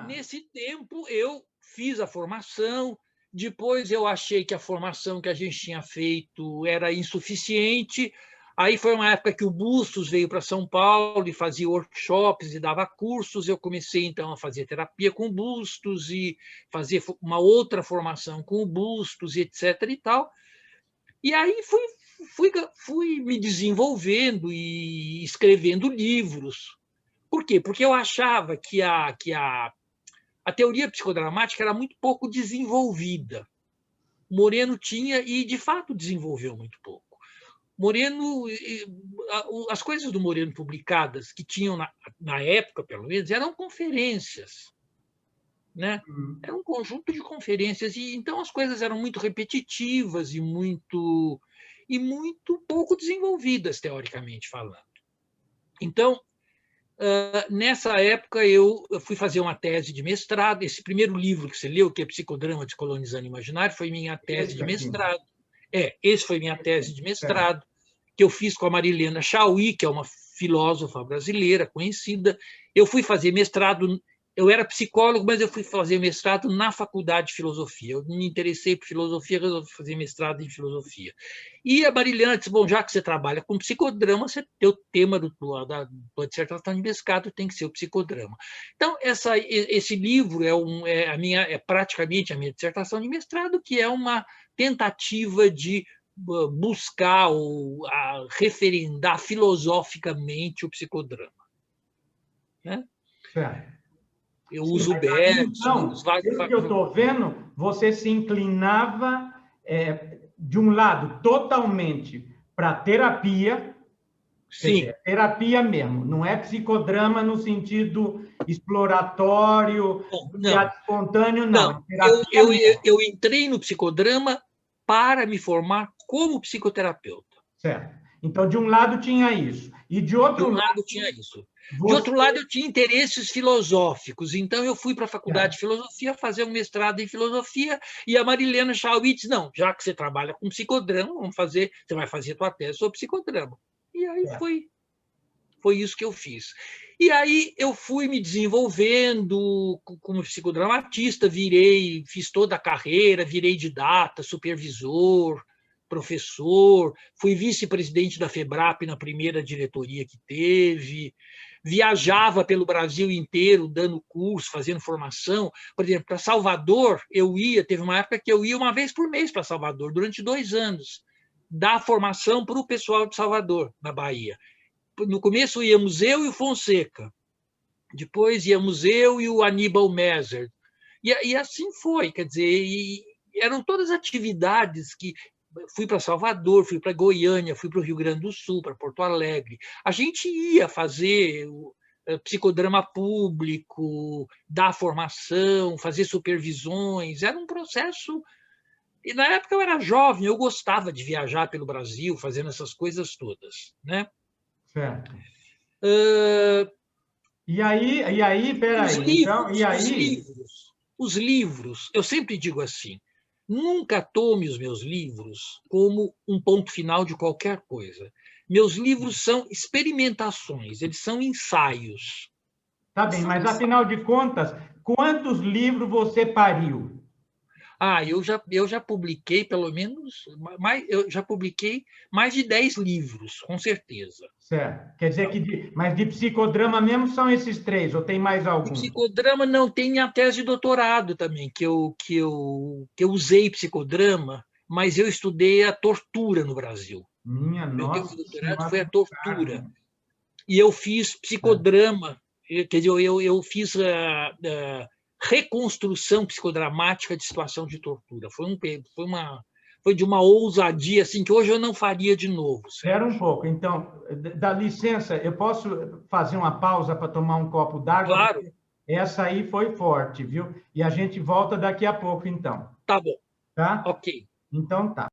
Nesse tempo, eu fiz a formação, depois eu achei que a formação que a gente tinha feito era insuficiente, aí foi uma época que o Bustos veio para São Paulo e fazia workshops e dava cursos, eu comecei, então, a fazer terapia com o Bustos e fazer uma outra formação com o Bustos, e etc. e tal. E aí fui me desenvolvendo e escrevendo livros. Por quê? Porque eu achava que a teoria psicodramática era muito pouco desenvolvida. Moreno tinha e, de fato, desenvolveu muito pouco. Moreno, as coisas do Moreno publicadas, que tinham na época, pelo menos, eram conferências. Né? Era um conjunto de conferências, e então as coisas eram muito repetitivas e muito pouco desenvolvidas, teoricamente falando. Então, nessa época, eu fui fazer uma tese de mestrado. Esse primeiro livro que você leu, que é Psicodrama Descolonizando o Imaginário, foi minha tese de mestrado. Esse foi minha tese de mestrado, que eu fiz com a Marilena Chauí, que é uma filósofa brasileira conhecida. Eu fui fazer mestrado. Eu era psicólogo, mas eu fui fazer mestrado na Faculdade de Filosofia. Eu me interessei por filosofia, resolvi fazer mestrado em filosofia. E a Marilena disse, bom, já que você trabalha com psicodrama, você tem o tema da tua dissertação de mestrado tem que ser o psicodrama. Então, esse livro é praticamente a minha dissertação de mestrado, que é uma tentativa de buscar ou referendar filosoficamente o psicodrama. Né? Certo. Eu uso o Bergson. Então, pelo que eu estou vendo, você se inclinava, de um lado, totalmente para terapia. Sim. Quer dizer, terapia mesmo, não é psicodrama no sentido exploratório, espontâneo, não. Eu entrei no psicodrama para me formar como psicoterapeuta. Certo. Então, de um lado tinha isso. E de outro lado tinha isso. De outro lado, eu tinha interesses filosóficos. Então, eu fui para a Faculdade de Filosofia fazer um mestrado em filosofia, e a Marilena Chauí disse, não, já que você trabalha com psicodrama, você vai fazer tua tese sobre psicodrama. E aí foi isso que eu fiz. E aí eu fui me desenvolvendo como psicodramatista, fiz toda a carreira, virei didata, supervisor, professor, fui vice-presidente da FEBRAP na primeira diretoria que teve, viajava pelo Brasil inteiro dando curso, fazendo formação. Por exemplo, para Salvador, teve uma época que eu ia uma vez por mês para Salvador, durante 2 anos, dar formação para o pessoal de Salvador, na Bahia. No começo íamos eu e o Fonseca, depois íamos eu e o Aníbal Meser. E assim foi, quer dizer, eram todas atividades que fui para Salvador, fui para Goiânia, fui para o Rio Grande do Sul, para Porto Alegre. A gente ia fazer psicodrama público, dar formação, fazer supervisões, era um processo. E na época eu era jovem, eu gostava de viajar pelo Brasil, fazendo essas coisas todas, né? Certo. E aí, peraí. Os livros, eu sempre digo assim, nunca tome os meus livros como um ponto final de qualquer coisa. Meus livros são experimentações, eles são ensaios. Tá bem, mas afinal de contas, quantos livros você pariu? Eu já publiquei pelo menos, eu já publiquei mais de 10 livros, com certeza. Certo. Quer dizer mas de psicodrama mesmo são esses 3, ou tem mais algum? De psicodrama não, tem minha tese de doutorado também, que eu usei psicodrama, mas eu estudei a tortura no Brasil. Meu tese de doutorado foi a tortura. Cara. E eu fiz psicodrama, quer dizer, eu fiz reconstrução psicodramática de situação de tortura. Foi de uma ousadia assim, que hoje eu não faria de novo. Espera um pouco. Então, dá licença, eu posso fazer uma pausa para tomar um copo d'água? Claro. Essa aí foi forte, viu? E a gente volta daqui a pouco, então. Tá bom. Tá? Ok. Então tá.